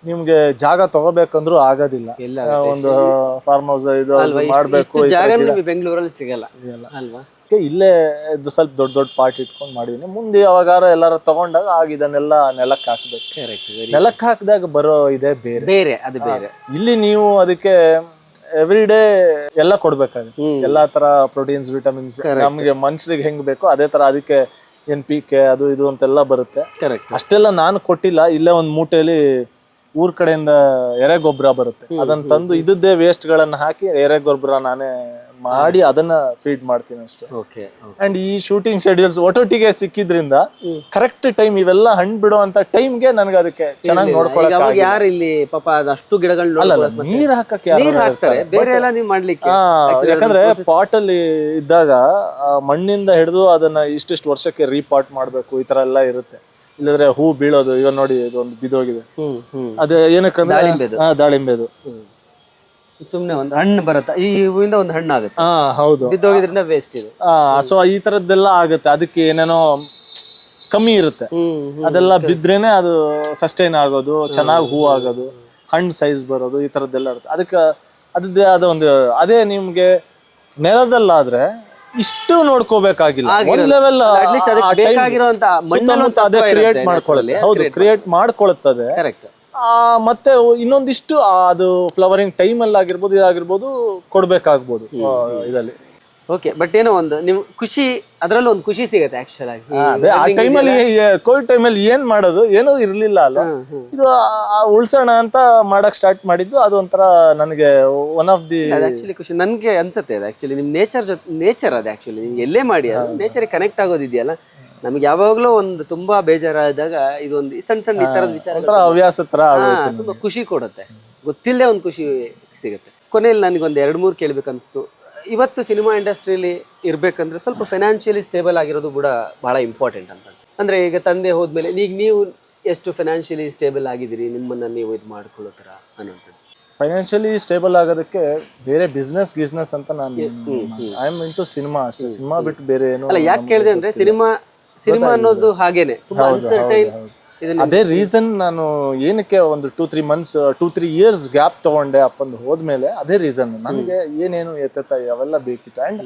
ನಿಮ್ಗೆ ಜಾಗ ತಗೋಬೇಕಂದ್ರೂ ಆಗೋದಿಲ್ಲ. ಒಂದು ಫಾರ್ಮ್ ಹೌಸ್ ಇದು ಮಾಡ್ಬೇಕು, ಬೆಂಗಳೂರಲ್ಲಿ ಸಿಗಲ್ಲ ಅಲ್ವಾ? ಇಲ್ಲೇ ಸ್ವಲ್ಪ ದೊಡ್ಡ ಪಾಟ್ ಇಟ್ಕೊಂಡು ಮಾಡಿದೀನಿ. ಮುಂದೆ ಯಾವಾಗಾರ ಎಲ್ಲಾರ ತಗೊಂಡಾಗ ಇದನ್ನೆಲ್ಲ ನೆಲಕ್ಕೆ ಹಾಕ್ಬೇಕು. ನೆಲಕ್ಕೆ ಹಾಕಿದಾಗ ಬರೋ ಇದೆ ಬೇರೆ. ಅದು ಬೇರೆ. ಇಲ್ಲಿ ನೀವು ಅದಕ್ಕೆ ಎವ್ರಿ ಡೇ ಎಲ್ಲ ಕೊಡ್ಬೇಕಾಗುತ್ತೆ, ಎಲ್ಲಾ ತರ ಪ್ರೋಟೀನ್ಸ್, ವಿಟಮಿನ್ಸ್. ನಮ್ಗೆ ಮನುಷ್ಯರಿಗೆ ಹೆಂಗ್ ಬೇಕೋ ಅದೇ ತರ ಅದಕ್ಕೆ NPK ಅದು ಇದು ಅಂತೆಲ್ಲ ಬರುತ್ತೆ. ಅಷ್ಟೆಲ್ಲ ನಾನು ಕೊಟ್ಟಿಲ್ಲ. ಇಲ್ಲೇ ಒಂದ್ ಮೂಟೆಯಲ್ಲಿ ಊರ್ ಕಡೆಯಿಂದ ಎರೆಗೊಬ್ಬರ ಬರುತ್ತೆ, ಅದನ್ನ ತಂದು ಇದ್ದೇ ವೇಸ್ಟ್ ಗಳನ್ನ ಹಾಕಿ ಎರೆಗೊಬ್ಬರ ನಾನೇ ಮಾಡಿ ಅದನ್ನ ಫೀಡ್ ಮಾಡ್ತೀನಿ ಅಷ್ಟೇ. ಅಂಡ್ ಈ ಶೂಟಿಂಗ್ ಶೆಡ್ಯೂಲ್ಸ್ ಒಟ್ಟೊಟ್ಟಿಗೆ ಸಿಕ್ಕಿದ್ರಿಂದ ಕರೆಕ್ಟ್ ಟೈಮ್ ಇವೆಲ್ಲ ಹಣ್ಣು ಬಿಡೋ ಅಂತ ಟೈಮ್ಗೆ ನನಗೆ ಅದಕ್ಕೆ ಚೆನ್ನಾಗಿ ನೋಡ್ಕೊಳ್ಳೋಕೆ ಯಾರು ಇಲ್ಲಿ ಪಾಪ ಅದಷ್ಟು ಗಿಡಗಳು ನೀರ್ ಹಾಕಕ್ಕೆ ಹಾಕ್ತಾರೆ, ಬೇರೆ ಎಲ್ಲ ನೀವು ಮಾಡ್ಲಿಕ್ಕೆ. ಯಾಕಂದ್ರೆ ಪಾಟ್ ಅಲ್ಲಿ ಇದ್ದಾಗ ಮಣ್ಣಿಂದ ಹಿಡಿದು ಅದನ್ನ ಇಷ್ಟಿಷ್ಟು ವರ್ಷಕ್ಕೆ ರೀಪಾಟ್ ಮಾಡ್ಬೇಕು, ಈ ತರ ಎಲ್ಲ ಇರುತ್ತೆ. ಇಲ್ಲದ್ರೆ ಹೂ ಬೀಳೋದು. ಈಗ ನೋಡಿ ಇದೊಂದು ಬಿದ್ದೋಗಿದೆ, ಅದೇ ಏನಕ್ಕಂದ್ರೆ ದಾಳಿಂಬೆದು. ಸುಮ್ನೆ ಒಂದು ಹಣ್ಣು ಬರುತ್ತೆ, ಈ ಹೂವಿಂದ ಒಂದು ಹಣ್ಣು ಆಗುತ್ತೆ. ಹೌದು, ಬಿದ್ದೋಗಿದ್ರಿಂದ ವೇಸ್ಟ್ ಇದು. ಸೊ ಈ ತರದ್ದೆಲ್ಲ ಆಗುತ್ತೆ. ಅದಕ್ಕೆ ಏನೇನೋ ಕಮ್ಮಿ ಇರುತ್ತೆ, ಅದೆಲ್ಲ ಬಿದ್ರೇನೆ ಅದು ಸಸ್ಟೈನ್ ಆಗೋದು, ಚೆನ್ನಾಗಿ ಹೂ ಆಗೋದು, ಹಣ್ಣು ಸೈಜ್ ಬರೋದು, ಈ ತರದ್ದೆಲ್ಲ ಇರುತ್ತೆ. ಅದಕ್ಕೆ ಅದದ್ದೇ ಆದ ಒಂದು ಅದೇ ನಿಮ್ಗೆ ನೆಲದಲ್ಲಾದ್ರೆ ಇಷ್ಟು ನೋಡ್ಕೋಬೇಕಾಗಿಲ್ಲ. ಆಗಿರಲ್ಲ. ಒಂದ್ ಲೆವೆಲ್ Atleast ಅದಕ್ಕೆ ಬೇಕಾಗಿರೋಂತ ಮಣ್ಣಲ್ಲಿ ಒಂದು ಅದೇ ತತ್ವ ಕ್ರಿಯೇಟ್ ಇರುತ್ತೆ ಮಾಡ್ಕೊಳ್ಳುತ್ತೆ. naturally. ಹೌದು, ಕ್ರಿಯೇಟ್ ಮಾಡ್ಕೊಳುತ್ತದೆ. ಕರೆಕ್ಟ್. ಮತ್ತೆ ಇನ್ನೊಂದಿಷ್ಟು ಅದು ಫ್ಲವರಿಂಗ್ ಟೈಮ್ ಅಲ್ಲಿ ಆಗಿರ್ಬೋದು, ಇದಾಗಿರ್ಬೋದು, ಕೊಡ್ಬೇಕಾಗ್ಬೋದು ಇದರಲ್ಲಿ. ಓಕೆ, ಬಟ್ ಏನೋ ಒಂದು ನಿಮ್ ಖುಷಿ, ಅದ್ರಲ್ಲೂ ಒಂದು ಖುಷಿ ಸಿಗುತ್ತೆ ಆಕ್ಚುಲ್ ಆಗಿ. ಅದೇ ಆ ಟೈಮಲ್ಲಿ ಕೋವಿಡ್ ಟೈಮಲ್ಲಿ ಏನ್ ಮಾಡೋದು ಏನೂ ಇರ್ಲಿಲ್ಲ ಅಲ್ಲ. ಇದು ಉಳ್ಸೋಣ ಅಂತ ಮಾಡಕ್ ಸ್ಟಾರ್ಟ್ ಮಾಡಿದ್ದು. ಅದು ಒಂಥರ ನನಗೆ ಒನ್ ಆಫ್ ದಿ ಆಕ್ಚುಲಿ ಖುಷಿ ನನ್ಗೆ ಅನ್ಸುತ್ತೆ. ಅದು ಆಕ್ಚುಲಿ ನಿಮ್ ನೇಚರ್ ಅದು ಆಕ್ಚುಲಿ ನೀವು ಎಲ್ಲೇ ಮಾಡಿ ಅದು ನೇಚರ್ ಕನೆಕ್ಟ್ ಆಗೋದಿದೆಯಲ್ಲ. ನಮ್ಗೆ ಯಾವಾಗ್ಲೂ ಒಂದು ತುಂಬಾ ಬೇಜಾರಾದಾಗ ಇದೊಂದು ಸಣ್ಣ ಸಣ್ಣ ಈ ತರದ ವಿಚಾರ ಒಂಥರ ಹವ್ಯಾಸ ತರ ತುಂಬಾ ಖುಷಿ ಕೊಡುತ್ತೆ. ಗೊತ್ತಿಲ್ಲದೆ ಒಂದು ಖುಷಿ ಸಿಗುತ್ತೆ. ಕೊನೆಯಲ್ಲಿ ನನಗೊಂದು 2-3 ಕೇಳ್ಬೇಕನ್ನಿಸ್ತು. ಇವತ್ತು ಸಿನಿಮಾ ಇಂಡಸ್ಟ್ರಿಯಲ್ಲಿ ಇರ್ಬೇಕಂದ್ರೆ ಸ್ವಲ್ಪ ಫೈನಾನ್ಷಿಯಲಿ ಸ್ಟೇಬಲ್ ಆಗಿರೋದು ಕೂಡ ಬಹಳ ಇಂಪಾರ್ಟೆಂಟ್ ಅಂತ ಅನ್ಸುತ್ತೆ. ಅಂದ್ರೆ ಈಗ ತಂದೆ ಹೋದ್ಮೇಲೆ ಈಗ ನೀವು ಎಷ್ಟು ಫೈನಾನ್ಷಿಯಲಿ ಸ್ಟೇಬಲ್ ಆಗಿದ್ದೀರಿ, ನಿಮ್ಮನ್ನ ನೀವು ಇದು ಮಾಡ್ಕೊಳ್ಳೋ ಥರ ಅನ್ನೋಂಥದ್ದು. ಫೈನಾನ್ಷಿಯಲಿ ಸ್ಟೇಬಲ್ ಆಗೋದಕ್ಕೆ ಬೇರೆ ಗಿಸ್ನೆಸ್ ಅಂತ ನಾನು ಐ ಆಮ್ ಇಂಟು ಸಿನಿಮಾ ಅಷ್ಟೇ. ಸಿನಿಮಾ ಬಿಟ್ಟು ಬೇರೆ ಏನು ಅಲ್ಲ, ಯಾಕೆ ಕೇಳಿದೆ ಅಂದ್ರೆ ಸಿನಿಮಾ ಅನ್ನೋದು ಹಾಗೇನೆ ತುಂಬಾ ಅನ್ಸರ್ಟೈನ್. ಅದೇ ರೀಸನ್ ನಾನು ಏನಕ್ಕೆ ಒಂದು 2-3 months 2-3 years ಗ್ಯಾಪ್ ತಗೊಂಡೆ ಅಪ್ಪಂದು ಹೋದ್ಮೇಲೆ. ಅದೇ ರೀಸನ್ ನನಗೆ ಏನೇನು ಎತ್ತ ಅವೆಲ್ಲ ಬೇಕಿತ್ತು. ಅಂಡ್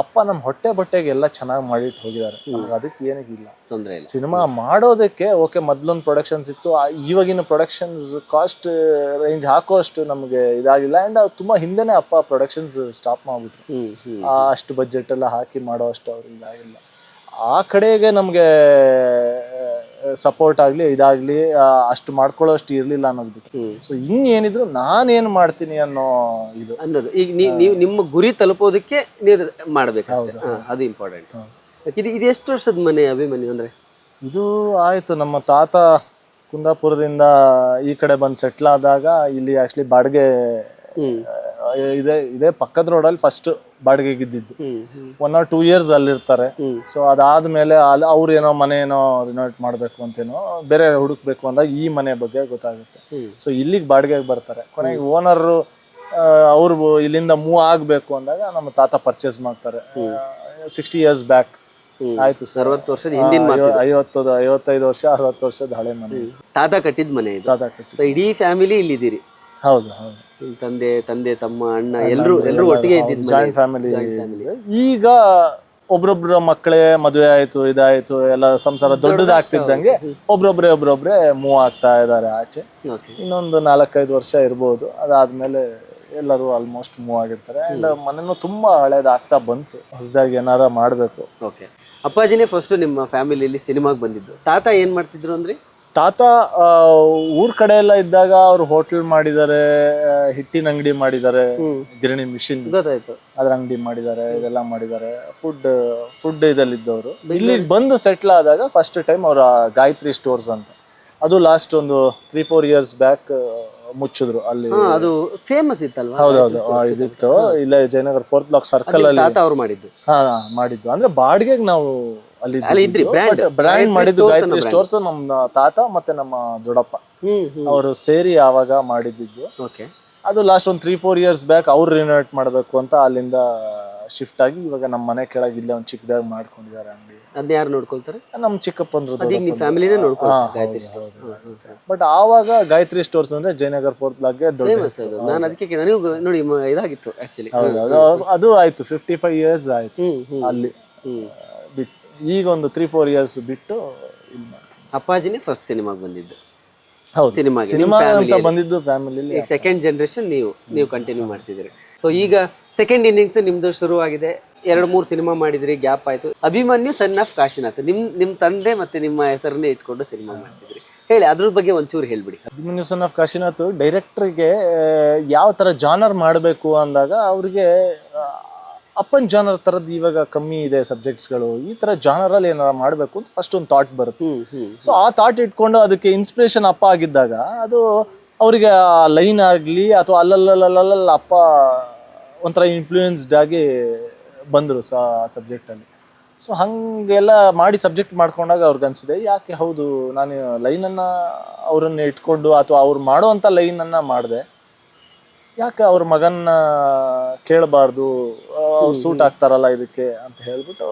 ಅಪ್ಪ ನಮ್ಮ ಹೊಟ್ಟೆ ಬಟ್ಟೆಗೆ ಎಲ್ಲ ಚೆನ್ನಾಗಿ ಮಾಡಿಟ್ಟು ಹೋಗಿದ್ದಾರೆ. ನಮ್ಗೆ ಅದಕ್ಕೆ ಏನಿಲ್ಲ ತೊಂದರೆ ಇಲ್ಲ. ಸಿನಿಮಾ ಮಾಡೋದಕ್ಕೆ ಓಕೆ, ಮೊದ್ಲೊಂದು ಪ್ರೊಡಕ್ಷನ್ಸ್ ಇತ್ತು. ಇವಾಗಿನ ಪ್ರೊಡಕ್ಷನ್ಸ್ ಕಾಸ್ಟ್ ರೇಂಜ್ ಹಾಕೋಷ್ಟು ನಮಗೆ ಇದಾಗಿಲ್ಲ. ಅಂಡ್ ತುಂಬಾ ಹಿಂದೆನೆ ಅಪ್ಪ ಪ್ರೊಡಕ್ಷನ್ಸ್ ಸ್ಟಾಪ್ ಮಾಡ್ಬಿಟ್ರು. ಅಷ್ಟು ಬಜೆಟ್ ಎಲ್ಲ ಹಾಕಿ ಮಾಡೋ ಅಷ್ಟು ಅವ್ರಿಗೆ ಇದಾಗಿಲ್ಲ. ಆ ಕಡೆಗೆ ನಮಗೆ ಸಪೋರ್ಟ್ ಆಗ್ಲಿ ಇದಾಗ್ಲಿ ಅಷ್ಟು ಮಾಡ್ಕೊಳ್ಳೋ ಅಷ್ಟು ಇರ್ಲಿಲ್ಲ ಅನ್ನೋದು ಬಿಟ್ಟು. ಸೊ ಇನ್ನೇನಿದ್ರು ನಾನೇನು ಮಾಡ್ತೀನಿ ಅನ್ನೋದು ಈಗ ನೀವು ನಿಮ್ಮ ಗುರಿ ತಲುಪೋದಕ್ಕೆ ನೀವು ಮಾಡ್ಬೇಕಷ್ಟೇ. ಅದು ಇಂಪಾರ್ಟೆಂಟ್. ಇದು ಎಷ್ಟು ವರ್ಷದ ಮನೆ ಅಭಿಮನ್ಯು ಅಂದ್ರೆ? ಇದು ಆಯ್ತು, ನಮ್ಮ ತಾತ ಕುಂದಾಪುರದಿಂದ ಈ ಕಡೆ ಬಂದು ಸೆಟ್ಲ್ ಆದಾಗ ಇಲ್ಲಿ ಆಕ್ಚುಲಿ ಬಾಡಿಗೆ ಇದೇ ಪಕ್ಕದ ರೋಡಲ್ಲಿ ಫಸ್ಟ್ ಬಾಡಿಗೆಗಿದ್ದು. 1 or 2 years ಅಲ್ಲಿರ್ತಾರೆ. ಸೊ ಅದಾದ್ಮೇಲೆ ಅವ್ರು ಏನೋ ಮನೆ ಏನೋ ರಿನೋವೇಟ್ ಮಾಡ್ಬೇಕು ಅಂತೇನೋ ಬೇರೆ ಹುಡುಕ್ಬೇಕು ಅಂದಾಗ ಈ ಮನೆ ಬಗ್ಗೆ ಗೊತ್ತಾಗುತ್ತೆ. ಸೊ ಇಲ್ಲಿಗೆ ಬಾಡಿಗೆಗೆ ಬರ್ತಾರೆ. ಕೊನೆಗೆ ಓನರ್ ಅವ್ರು ಇಲ್ಲಿಂದ ಮೂವ್ ಆಗ್ಬೇಕು ಅಂದಾಗ ನಮ್ಮ ತಾತ ಪರ್ಚೇಸ್ ಮಾಡ್ತಾರೆ 60 years ಬ್ಯಾಕ್. ಆಯ್ತು ಸರ್, 60 ವರ್ಷದ ಹಿಂದಿನ 55 ವರ್ಷ 60 ವರ್ಷದ ಹಳೆ ಮನೆ. ತಾತ ಕಟ್ಟಿದ ಮನೆ ಇದು. ತಾತ ಕಟ್ಟಿದ್ದು. ಇಡೀ ಫ್ಯಾಮಿಲಿ ಇಲ್ಲಿದ್ದೀರಿ? ಹೌದು. ತಂದೆ ತಮ್ಮ ಅಣ್ಣ ಎಲ್ರು ಒಟ್ಟಿಗೆ ಇದ್ದಿದ್ದು ಜಾಯಿಂಟ್ ಫ್ಯಾಮಿಲಿ. ಈಗ ಒಬ್ರೊಬ್ರ ಮಕ್ಕಳೇ ಮದುವೆ ಆಯ್ತು, ಇದಾಯ್ತು, ಎಲ್ಲ ಸಂಸಾರ ದೊಡ್ಡದಾಗ್ತಿದ್ದಂಗೆ ಒಬ್ರೊಬ್ರೆ ಮೂವ್ ಆಗ್ತಾ ಇದಾರೆ ಆಚೆ. ಇನ್ನೊಂದು 4-5 ವರ್ಷ ಇರ್ಬೋದು. ಅದಾದ್ಮೇಲೆ ಎಲ್ಲರೂ ಆಲ್ಮೋಸ್ಟ್ ಮೂವ್ ಆಗಿರ್ತಾರೆ. ಅಂಡ್ ಮನೇನು ತುಂಬಾ ಹಳೇದಾಗ್ತಾ ಬಂತು. ಹೊಸದಾಗಿ ಏನಾರ ಮಾಡ್ಬೇಕು. ಓಕೆ, ಅಪ್ಪಾಜಿನೇ ಫಸ್ಟ್ ನಿಮ್ಮ ಫ್ಯಾಮಿಲಿಯಲ್ಲಿ ಸಿನಿಮಾಗೆ ಬಂದಿದ್ದು. ತಾತ ಏನ್ ಮಾಡ್ತಿದ್ರು ಅಂದ್ರೆ? ತಾತ ಊರ್ ಕಡೆ ಎಲ್ಲ ಇದ್ದಾಗ ಅವ್ರು ಹೋಟೆಲ್ ಮಾಡಿದ್ದಾರೆ, ಹಿಟ್ಟಿನ ಅಂಗಡಿ ಮಾಡಿದ್ದಾರೆ, ಗಿರಣಿ ಮಿಷಿನ್ ಗೊತ್ತಾಯ್ತು ಅದ್ರ ಅಂಗಡಿ ಮಾಡಿದ್ದಾರೆ, ಇದೆಲ್ಲ ಮಾಡಿದ್ದಾರೆ. ಫುಡ್ ಇದಲ್ಲಿದ್ದವರು. ಇಲ್ಲಿಗೆ ಬಂದು ಸೆಟ್ಲ್ ಆದಾಗ ಫಸ್ಟ್ ಟೈಮ್ ಅವ್ರ ಗಾಯತ್ರಿ ಸ್ಟೋರ್ಸ್ ಅಂತ, ಅದು ಲಾಸ್ಟ್ ಒಂದು 3-4 years ಬ್ಯಾಕ್ ಮುಚ್ಚಿದ್ರು. ಅಲ್ಲಿ ಅದು ಫೇಮಸ್ ಇತ್ತಲ್ವಾ? ಹೌದೌದು, ಇದಿತ್ತು. ಇಲ್ಲೇ ಜಯನಗರ್ 4th block ಸರ್ಕಲ್ ಅಲ್ಲಿ ತಾತ ಅವ್ರು ಮಾಡಿದ್ದು. ಮಾಡಿದ್ದು ಅಂದ್ರೆ ಬಾಡಿಗೆಗೆ ನಾವು ಅಲ್ಲಿ ಬ್ರ್ಯಾಂಡ್ ಮಾಡಿದ್ದು ಗಾಯತ್ರಿ ಸ್ಟೋರ್ಸ್. ನಮ್ಮ ತಾತ ಮತ್ತೆ ನಮ್ಮ ದೊಡ್ಡಪ್ಪ ಅವರು ಸೇರಿ ಆವಾಗ ಮಾಡಿದ್ದು. ಅದು ಲಾಸ್ಟ್ ಒಂದು 3-4 years ಬ್ಯಾಕ್ ಅವ್ರು ರಿನೋವೇಟ್ ಮಾಡ್ಬೇಕು ಅಂತ ಅಲ್ಲಿಂದ ಶಿಫ್ಟ್ ಆಗಿ ಇವಾಗ ನಮ್ಮ ಮನೆ ಕೆಳಗೆ ಇಲ್ಲೇ ಒಂದು ಚಿಕ್ಕದಾಗಿ ಮಾಡ್ಕೊಂಡಿದ್ದಾರೆ ಅಂಗಡಿ. ಅದನ್ನ ಯಾರು ನೋಡ್ಕೊಳ್ತಾರೆ? ನಮ್ಮ ಚಿಕ್ಕಪ್ಪಂದ್ರು. ಬಟ್ ಆವಾಗ ಗಾಯತ್ರಿ ಸ್ಟೋರ್ಸ್ ಅಂದ್ರೆ ಜಯನಗರ್ 4th block ದೊಡ್ಡ. ನಾನು ಅದಕ್ಕೆ ನನಗೂ ನೋಡಿ ಇದಾಗಿತ್ತು ಆಕ್ಚುಲಿ. ಅದು ಆಯ್ತು 55 years ಆಯ್ತು ಅಲ್ಲಿ ಬಿಟ್ಟು. ಈಗ ಒಂದು 3-4 years ಬಿಟ್ಟು ಅಪ್ಪಾಜಿನೇ ಫಸ್ಟ್ ಸಿನಿಮಾಗೆ ಬಂದಿದ್ದು. ಹೌದು, ಸಿನಿಮಾ ಅಂತ ಬಂದಿದ್ದು ಫ್ಯಾಮಿಲಿಲಿ. ಸೆಕೆಂಡ್ ಜನರೇಷನ್ ನೀವು ಕಂಟಿನ್ಯೂ ಮಾಡ್ತಿದ್ದೀರಿ. ಸೊ ಈಗ ಸೆಕೆಂಡ್ ಇನ್ನಿಂಗ್ಸ್ ನಿಮ್ದು ಶುರುವಾಗಿದೆ. 2-3 ಸಿನಿಮಾ ಮಾಡಿದ್ರಿ, ಗ್ಯಾಪ್ ಆಯ್ತು. ಅಭಿಮನ್ಯು ಸನ್ ಆಫ್ ಕಾಶಿನಾಥ್ ನಿಮ್ ತಂದೆ ಮತ್ತೆ ನಿಮ್ಮ ಹೆಸರನ್ನೇ ಇಟ್ಕೊಂಡು ಸಿನಿಮಾ ಮಾಡ್ತಿದ್ರಿ. ಹೇಳಿ, ಅದ್ರ ಬಗ್ಗೆ ಒಂಚೂರು ಹೇಳ್ಬಿಡಿ. ಅಭಿಮನ್ಯು ಸನ್ ಆಫ್ ಕಾಶಿನಾಥ್ ಡೈರೆಕ್ಟರ್ಗೆ ಯಾವ ತರ ಜಾನರ್ ಮಾಡಬೇಕು ಅಂದಾಗ ಅವ್ರಿಗೆ ಅಪ್ಪನ್ ಜಾನರ್ ತರದ್ ಇವಾಗ ಕಮ್ಮಿ ಇದೆ ಸಬ್ಜೆಕ್ಟ್ಸ್ಗಳು, ಈ ತರ ಜಾನರ್ ಅಲ್ಲಿ ಏನಾರ ಮಾಡ್ಬೇಕು ಅಂತ ಫಸ್ಟ್ ಒಂದು ಥಾಟ್ ಬರುತ್ತೆ. ಸೊ ಆ ಥಾಟ್ ಇಟ್ಕೊಂಡು ಅದಕ್ಕೆ ಇನ್ಸ್ಪಿರೇಷನ್ ಅಪ್ಪ ಆಗಿದ್ದಾಗ ಅದು ಅವರಿಗೆ ಲೈನ್ ಆಗ್ಲಿ ಅಥವಾ ಅಲ್ಲಲ್ಲ ಅಪ್ಪ ಒಂಥರ ಇನ್ಫ್ಲೂಯೆನ್ಸ್ಡ್ ಆಗಿ ಬಂದರು ಸಬ್ಜೆಕ್ಟ್ ಅಲ್ಲಿ. ಸೊ ಹಂಗೆಲ್ಲ ಮಾಡಿ ಸಬ್ಜೆಕ್ಟ್ ಮಾಡ್ಕೊಂಡಾಗ ಅವ್ರಿಗೆ ಅನ್ಸಿದೆ, ಯಾಕೆ ಹೌದು ನಾನು ಲೈನನ್ನ ಅವ್ರನ್ನ ಇಟ್ಕೊಂಡು ಅಥವಾ ಅವ್ರು ಮಾಡೋ ಅಂತ ಲೈನನ್ನ ಮಾಡಿದೆ, ಯಾಕೆ ಅವ್ರ ಮಗನ್ನ ಕೇಳಬಾರ್ದು, ಅವ್ರು ಸೂಟ್ ಆಗ್ತಾರಲ್ಲ ಇದಕ್ಕೆ ಅಂತ ಹೇಳ್ಬಿಟ್ಟು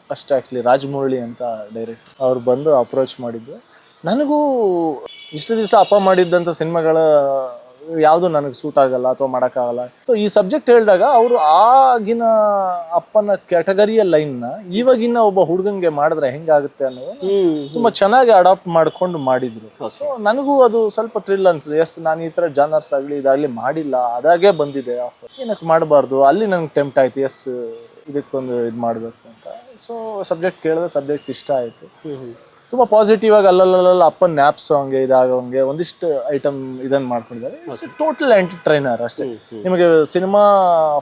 ಫಸ್ಟ್ ಆ್ಯಕ್ಚುಲಿ ರಾಜಮೌಳಿ ಅಂತ ಡೈರೆಕ್ಟ್ ಅವ್ರು ಬಂದು ಅಪ್ರೋಚ್ ಮಾಡಿದ್ದು. ನನಗೂ ಇಷ್ಟು ದಿವಸ ಅಪ್ಪ ಮಾಡಿದ್ದಂಥ ಸಿನಿಮಾಗಳ ಯಾವುದು ನನಗೆ ಸೂಟ್ ಆಗಲ್ಲ ಅಥವಾ ಮಾಡೋಕ್ಕಾಗಲ್ಲ. ಸೊ ಈ ಸಬ್ಜೆಕ್ಟ್ ಹೇಳಿದಾಗ ಅವರು ಆಗಿನ ಅಪ್ಪನ ಕ್ಯಾಟಗರಿಯ ಲೈನ್ನ ಇವಾಗಿನ ಒಬ್ಬ ಹುಡುಗಂಗೆ ಮಾಡಿದ್ರೆ ಹೆಂಗಾಗುತ್ತೆ ಅನ್ನೋದು ತುಂಬಾ ಚೆನ್ನಾಗಿ ಅಡಾಪ್ಟ್ ಮಾಡ್ಕೊಂಡು ಮಾಡಿದ್ರು. ಸೊ ನನಗೂ ಅದು ಸ್ವಲ್ಪ ಥ್ರಿಲ್ ಅನ್ಸುತ್ತೆ. ಎಸ್, ನಾನು ಈ ತರ ಜಾನರ್ಸ್ ಆಗಲಿ ಇದಾಗಲಿ ಮಾಡಿಲ್ಲ, ಅದಾಗೆ ಬಂದಿದೆ ಆಫರ್, ಏನಕ್ಕೆ ಮಾಡಬಾರ್ದು. ಅಲ್ಲಿ ನಂಗೆ ಟೆಂಪ್ಟ್ ಆಯ್ತು, ಎಸ್ ಇದಕ್ಕೊಂದು ಇದು ಮಾಡಬೇಕು ಅಂತ. ಸೊ ಸಬ್ಜೆಕ್ಟ್ ಕೇಳಿದ್ರೆ ಸಬ್ಜೆಕ್ಟ್ ಇಷ್ಟ ಆಯಿತು. ತುಂಬ ಪಾಸಿಟಿವ್ ಆಗಿ ಅಲ್ಲಲ್ಲ ಅಪ್ಪನ ನ್ಯಾಪ್ ಸಾಂಗ್ಗೆ ಇದಾಗಂಗೆ ಒಂದಿಷ್ಟು ಐಟಮ್ ಇದನ್ನು ಮಾಡ್ಕೊಂಡಿದ್ದಾರೆ. ಇಟ್ಸ್ ಟೋಟಲ್ ಎಂಟರ್ಟೈನರ್ ಅಷ್ಟೇ. ನಿಮಗೆ ಸಿನಿಮಾ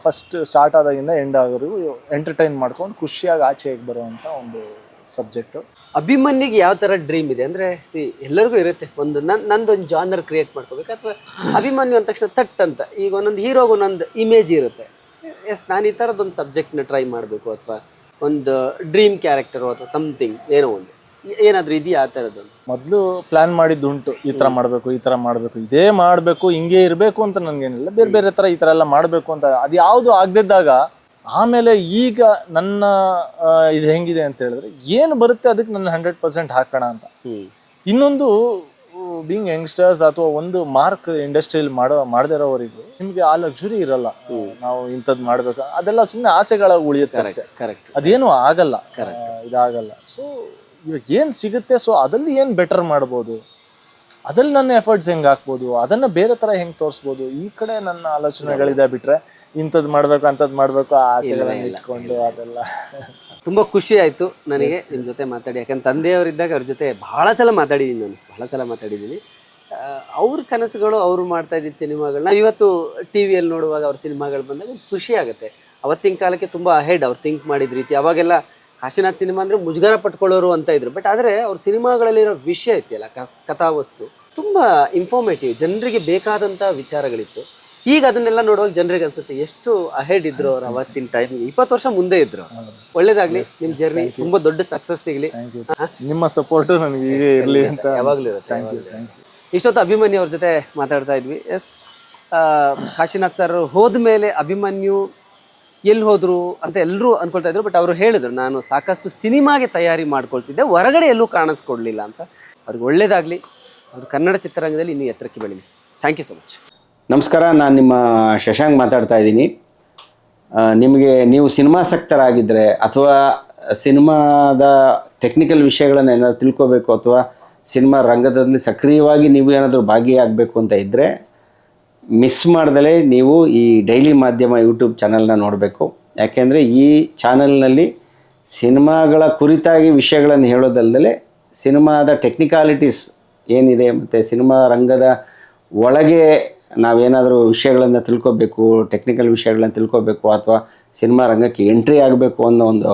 ಫಸ್ಟ್ ಸ್ಟಾರ್ಟ್ ಆದಾಗಿಂದ ಎಂಡ್ ಆಗೋರಿಗೂ ಎಂಟರ್ಟೈನ್ ಮಾಡ್ಕೊಂಡು ಖುಷಿಯಾಗಿ ಆಚೆಗೆ ಬರುವಂಥ ಒಂದು ಸಬ್ಜೆಕ್ಟು. ಅಭಿಮನ್ಯುಗೆ ಯಾವ ಥರ ಡ್ರೀಮ್ ಇದೆ ಅಂದರೆ, ಎಲ್ಲರಿಗೂ ಇರುತ್ತೆ ಒಂದು ನಂದೊಂದು ಜಾನರ್ ಕ್ರಿಯೇಟ್ ಮಾಡ್ಕೋಬೇಕು, ಅಥವಾ ಅಭಿಮನ್ಯು ಅಂದ ತಕ್ಷಣ ತಟ್ ಅಂತ ಈಗ ಒಂದೊಂದು ಹೀರೋಗೆ ಒಂದೊಂದು ಇಮೇಜ್ ಇರುತ್ತೆ. ಎಸ್, ನಾನು ಈ ಥರದ್ದೊಂದು ಸಬ್ಜೆಕ್ಟ್ನ ಟ್ರೈ ಮಾಡಬೇಕು, ಅಥವಾ ಒಂದು ಡ್ರೀಮ್ ಕ್ಯಾರೆಕ್ಟರು ಅಥವಾ ಸಮಥಿಂಗ್ ಏನೋ ಒಂದು ಏನಾದರೂ ಇದೆಯಾ ಆ ಥರದ್ದೊಂದು? ಮೊದಲು ಪ್ಲ್ಯಾನ್ ಮಾಡಿದ್ದುಂಟು, ಈ ಥರ ಮಾಡಬೇಕು, ಈ ಥರ ಮಾಡಬೇಕು, ಇದೇ ಮಾಡಬೇಕು, ಹಿಂಗೆ ಇರಬೇಕು ಅಂತ ನನಗೇನಿಲ್ಲ. ಬೇರೆ ಬೇರೆ ಥರ ಈ ಥರ ಎಲ್ಲ ಮಾಡಬೇಕು ಅಂತ. ಅದು ಯಾವುದು ಆಗದಿದ್ದಾಗ ಆಮೇಲೆ ಈಗ ನನ್ನ ಇದು ಹೆಂಗಿದೆ ಅಂತ ಹೇಳಿದ್ರೆ, ಏನು ಬರುತ್ತೆ ಅದಕ್ಕೆ ನನ್ನ 100% ಹಾಕೋಣ ಅಂತ. ಇನ್ನೊಂದು, ಬೀಯಿಂಗ್ ಯಂಗ್ಸ್ಟರ್ಸ್ ಅಥವಾ ಒಂದು ಮಾರ್ಕ್ ಇಂಡಸ್ಟ್ರಿಯಲ್ಲಿ ಮಾಡದಿರೋವರೆಗೂ ನಿಮಗೆ ಆ ಲಕ್ಸುರಿ ಇರಲ್ಲ. ನಾವು ಇಂಥದ್ದು ಮಾಡ್ಬೇಕು, ಅದೆಲ್ಲ ಸುಮ್ಮನೆ ಆಸೆಗಳ ಉಳಿಯುತ್ತೆ ಅಷ್ಟೇ. ಕರೆಕ್ಟ್, ಅದೇನು ಆಗಲ್ಲ, ಇದಾಗಲ್ಲ. ಸೊ ಇವಾಗ ಏನು ಸಿಗುತ್ತೆ, ಸೊ ಅದಲ್ಲಿ ಏನು ಬೆಟರ್ ಮಾಡ್ಬೋದು, ಅದ್ರಲ್ಲಿ ನನ್ನ ಎಫರ್ಟ್ಸ್ ಹೆಂಗೆ ಹಾಕ್ಬೋದು, ಅದನ್ನು ಬೇರೆ ಥರ ಹೆಂಗೆ ತೋರಿಸ್ಬೋದು, ಈ ಕಡೆ ನನ್ನ ಆಲೋಚನೆಗಳಿದೆ. ಬಿಟ್ಟರೆ ಇಂಥದ್ದು ಮಾಡಬೇಕು ಅಂಥದ್ದು ಮಾಡಬೇಕು ಆ ಆಸೆಗಳನ್ನ ಇಟ್ಕೊಂಡು ಅದೆಲ್ಲ. ತುಂಬ ಖುಷಿ ಆಯಿತು ನನಗೆ ನಿಮ್ಮ ಜೊತೆ ಮಾತಾಡಿ. ಯಾಕಂದ್ರೆ ತಂದೆಯವರಿದ್ದಾಗ ಅವ್ರ ಜೊತೆ ಭಾಳ ಸಲ ಮಾತಾಡಿದ್ದೀನಿ. ಅವ್ರ ಕನಸುಗಳು, ಅವರು ಮಾಡ್ತಾ ಇದ್ದಿದ್ದ ಸಿನಿಮಾಗಳನ್ನ ಇವತ್ತು ಟಿ ವಿಯಲ್ಲಿ ನೋಡುವಾಗ ಅವ್ರ ಸಿನಿಮಾಗಳು ಬಂದಾಗ ಖುಷಿ ಆಗುತ್ತೆ. ಅವತ್ತಿನ ಕಾಲಕ್ಕೆ ತುಂಬ ಅಹೆಡ್ ಅವ್ರು ಥಿಂಕ್ ಮಾಡಿದ ರೀತಿ. ಅವಾಗೆಲ್ಲ ಕಾಶಿನಾಥ್ ಸಿನಿಮಾ ಅಂದರೆ ಮುಜುಗರ ಪಟ್ಕೊಳ್ಳೋರು ಅಂತ ಇದ್ರು. ಬಟ್ ಆದರೆ ಅವ್ರ ಸಿನಿಮಾಗಳಲ್ಲಿರೋ ವಿಷಯ ಐತಿಯಲ್ಲ, ಕಥಾವಸ್ತು ತುಂಬ ಇನ್ಫಾರ್ಮೇಟಿವ್, ಜನರಿಗೆ ಬೇಕಾದಂಥ ವಿಚಾರಗಳಿತ್ತು. ಈಗ ಅದನ್ನೆಲ್ಲ ನೋಡುವಾಗ ಜನರಿಗೆ ಅನ್ಸುತ್ತೆ ಎಷ್ಟು ಅಹೆಡ್ ಇದ್ರು ಅವ್ರು ಅವತ್ತಿನ ಟೈಮ್. 20 ವರ್ಷ ಮುಂದೆ ಇದ್ರು. ಒಳ್ಳೇದಾಗ್ಲಿ, ನಿಮ್ಮ ಜರ್ನಿ ತುಂಬ ದೊಡ್ಡ ಸಕ್ಸಸ್ ಸಿಗಲಿ. ನಿಮ್ಮ ಸಪೋರ್ಟು ನನಗೆ ಹೀಗೆ ಇರಲಿ ಅಂತ ಯಾವಾಗಲೂ ಇರುತ್ತೆ. ಇಷ್ಟೊತ್ತು ಅಭಿಮನ್ಯು ಅವ್ರ ಜೊತೆ ಮಾತಾಡ್ತಾ ಇದ್ವಿ. ಎಸ್, ಕಾಶಿನಾಥ್ ಸರ್ ಹೋದ್ಮೇಲೆ ಅಭಿಮನ್ಯು ಎಲ್ಲಿ ಹೋದ್ರು ಅಂತ ಎಲ್ಲರೂ ಅನ್ಕೊಳ್ತಾ ಇದ್ರು. ಬಟ್ ಅವರು ಹೇಳಿದ್ರು, ನಾನು ಸಾಕಷ್ಟು ಸಿನಿಮಾಗೆ ತಯಾರಿ ಮಾಡ್ಕೊಳ್ತಿದ್ದೆ, ಹೊರಗಡೆ ಎಲ್ಲೂ ಕಾಣಿಸ್ಕೊಡ್ಲಿಲ್ಲ ಅಂತ. ಅವ್ರಿಗೆ ಒಳ್ಳೇದಾಗಲಿ, ಅವರು ಕನ್ನಡ ಚಿತ್ರರಂಗದಲ್ಲಿ ಇನ್ನೂ ಎತ್ತರಕ್ಕೆ ಬೆಳೀಲಿ. Thank you so much. ನಮಸ್ಕಾರ, ನಾನು ನಿಮ್ಮ ಶಶಾಂಕ್ ಮಾತಾಡ್ತಾ ಇದ್ದೀನಿ. ನೀವು ಸಿನಿಮಾಸಕ್ತರಾಗಿದ್ದರೆ ಅಥವಾ ಸಿನಿಮಾದ ಟೆಕ್ನಿಕಲ್ ವಿಷಯಗಳನ್ನು ಏನಾದರೂ ತಿಳ್ಕೋಬೇಕು ಅಥವಾ ಸಿನಿಮಾ ರಂಗದಲ್ಲಿ ಸಕ್ರಿಯವಾಗಿ ನೀವು ಏನಾದರೂ ಭಾಗಿಯಾಗಬೇಕು ಅಂತ ಇದ್ದರೆ ಮಿಸ್ ಮಾಡ್ದಲೇ ನೀವು ಈ ಡೈಲಿ ಮಾಧ್ಯಮ ಯೂಟ್ಯೂಬ್ ಚಾನಲ್ನ ನೋಡಬೇಕು. ಯಾಕೆಂದರೆ ಈ ಚಾನಲ್ನಲ್ಲಿ ಸಿನಿಮಾಗಳ ಕುರಿತಾಗಿ ವಿಷಯಗಳನ್ನು ಹೇಳೋದಲ್ಲದೆ ಸಿನಿಮಾದ ಟೆಕ್ನಿಕಾಲಿಟೀಸ್ ಏನಿದೆ ಮತ್ತು ಸಿನಿಮಾ ರಂಗದ ಒಳಗೆ ನಾವೇನಾದರೂ ವಿಷಯಗಳನ್ನು ತಿಳ್ಕೊಬೇಕು, ಟೆಕ್ನಿಕಲ್ ವಿಷಯಗಳನ್ನು ತಿಳ್ಕೊಬೇಕು ಅಥವಾ ಸಿನಿಮಾ ರಂಗಕ್ಕೆ ಎಂಟ್ರಿ ಆಗಬೇಕು ಅನ್ನೋ ಒಂದು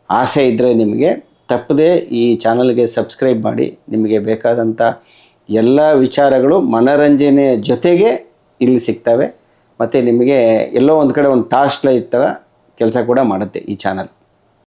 ಆಸೆ ಇದ್ದರೆ ನಿಮಗೆ ತಪ್ಪದೆ ಈ ಚಾನಲ್ಗೆ ಸಬ್ಸ್ಕ್ರೈಬ್ ಮಾಡಿ. ನಿಮಗೆ ಬೇಕಾದಂಥ ಎಲ್ಲ ವಿಚಾರಗಳು ಮನರಂಜನೆ ಜೊತೆಗೆ ಇಲ್ಲಿ ಸಿಗ್ತವೆ. ಮತ್ತು ನಿಮಗೆ ಎಲ್ಲೋ ಒಂದು ಕಡೆ ಒಂದು ಟಾರ್ಚ್ ಲೈಟ್ ಥರ ಕೆಲಸ ಕೂಡ ಮಾಡುತ್ತೆ ಈ ಚಾನಲ್.